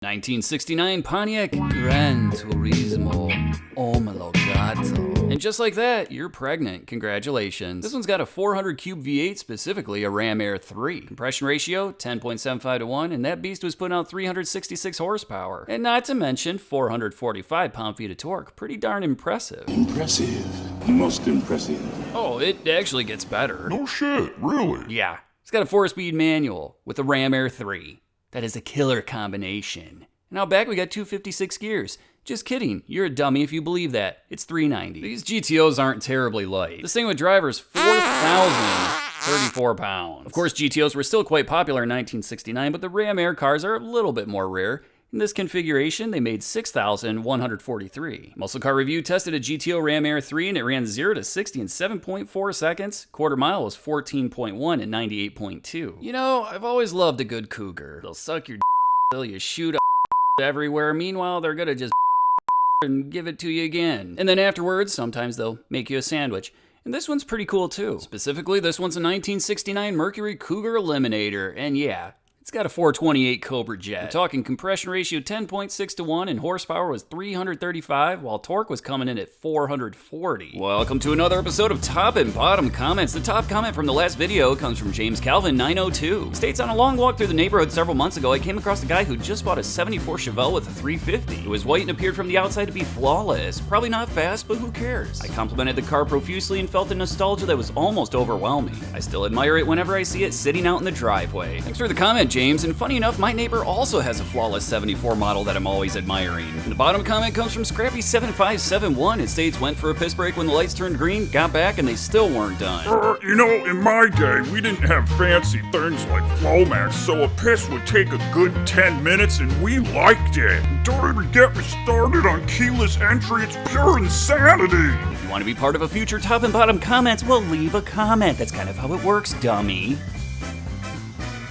1969 Pontiac Gran Turismo Omologato. And just like that, you're pregnant. Congratulations. This one's got a 400 cube V8, specifically a Ram Air 3. Compression ratio, 10.75 to 1, and that beast was putting out 366 horsepower. And not to mention 445 pound-feet of torque. Pretty darn impressive. Impressive. Most impressive. Oh, it actually gets better. No shit, really? Yeah. It's got a 4-speed manual with a Ram Air 3. That is a killer combination. And out back we got 256 gears. Just kidding, you're a dummy if you believe that. It's 390. These GTOs aren't terribly light. This thing with drivers 4,034 pounds. Of course, GTOs were still quite popular in 1969, but the Ram Air cars are a little bit more rare. In this configuration, they made 6,143. Muscle Car Review tested a GTO Ram Air 3 and it ran 0 to 60 in 7.4 seconds. Quarter mile was 14.1 and 98.2. You know, I've always loved a good Cougar. They'll suck your till you shoot everywhere. Meanwhile, they're gonna just and give it to you again. And then afterwards, sometimes they'll make you a sandwich. And this one's pretty cool too. Specifically, this one's a 1969 Mercury Cougar Eliminator. And yeah, it's got a 428 Cobra Jet. We're talking compression ratio 10.6 to 1 and horsepower was 335 while torque was coming in at 440. Welcome to another episode of Top and Bottom Comments. The top comment from the last video comes from James Calvin 902. He states, on a long walk through the neighborhood several months ago, I came across a guy who just bought a 74 Chevelle with a 350. It was white and appeared from the outside to be flawless. Probably not fast, but who cares? I complimented the car profusely and felt a nostalgia that was almost overwhelming. I still admire it whenever I see it sitting out in the driveway. Thanks for the comment, James, and funny enough, my neighbor also has a flawless 74 model that I'm always admiring. And the bottom comment comes from Scrappy7571. It states, went for a piss break when the lights turned green, got back, and they still weren't done. You know, in my day, we didn't have fancy things like flomax, so a piss would take a good 10 minutes, and we liked it. Don't even get me started on keyless entry, it's pure insanity. If you want to be part of a future Top and Bottom Comments, well, leave a comment. That's kind of how it works, dummy.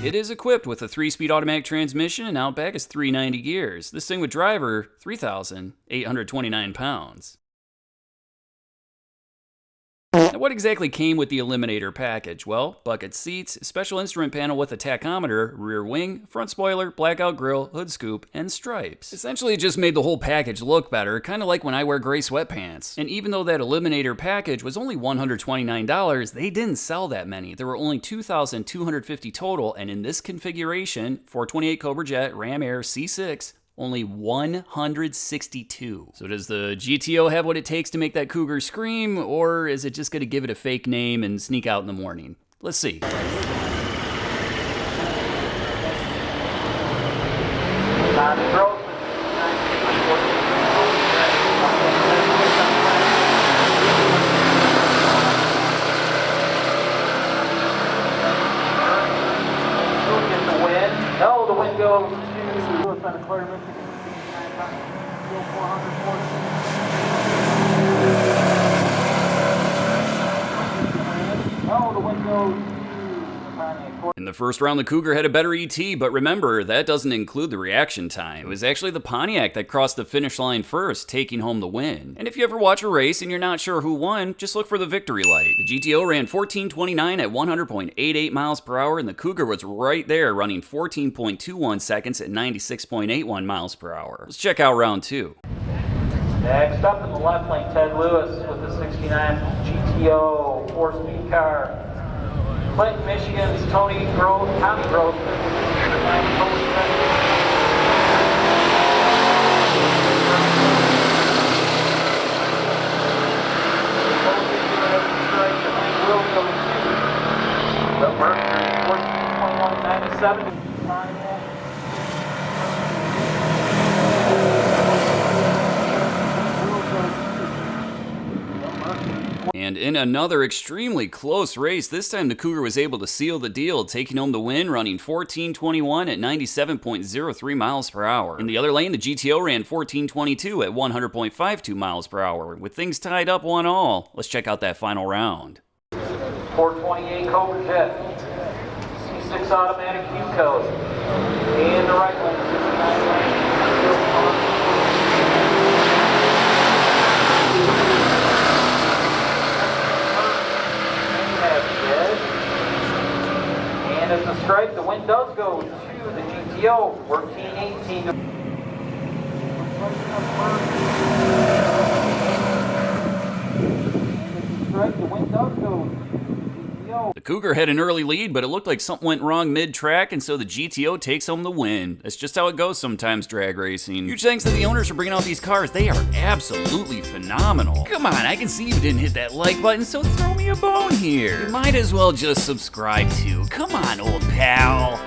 It is equipped with a 3-speed automatic transmission and out back is 390 gears. This thing with driver, 3,829 pounds. Now, what exactly came with the Eliminator package? Well, bucket seats, special instrument panel with a tachometer, rear wing, front spoiler, blackout grille, hood scoop, and stripes. Essentially, it just made the whole package look better, kind of like when I wear gray sweatpants. And even though that Eliminator package was only $129, they didn't sell that many. There were only 2,250 total, and in this configuration, 428 Cobra Jet Ram Air C6, only 162. So does the GTO have what it takes to make that Cougar scream, or is it just gonna give it a fake name and sneak out in the morning? Let's see. No, the wind goes to Santa Clara, Michigan. No, the wind goes to In the first round, the Cougar had a better ET, but remember, that doesn't include the reaction time. It was actually the Pontiac that crossed the finish line first, taking home the win. And if you ever watch a race and you're not sure who won, just look for the victory light. The GTO ran 14:29 at 100.88 miles per hour, and the Cougar was right there, running 14.21 seconds at 96.81 miles per hour. Let's check out round 2. Next up in the left lane, Ted Lewis with the 69 GTO 4-speed car. Clinton, Michigan's Tommy Gross. The Mercury 14.197. And in another extremely close race, this time the Cougar was able to seal the deal, taking home the win, running 14:21 at 97.03 miles per hour. In the other lane, the GTO ran 14:22 at 100.52 miles per hour. With things tied up 1-1, let's check out that final round. 428 Cobra Jet, C6 automatic Q code, and the right lane, 69. And as the stripe, the wind does go to the GTO, 1418. The wind does go. The Cougar had an early lead, but it looked like something went wrong mid-track, and so the GTO takes home the win. That's just how it goes sometimes, drag racing. Huge thanks to the owners for bringing out these cars. They are absolutely phenomenal. Come on, I can see you didn't hit that like button, so throw me a bone here. You might as well just subscribe too. Come on, old pal.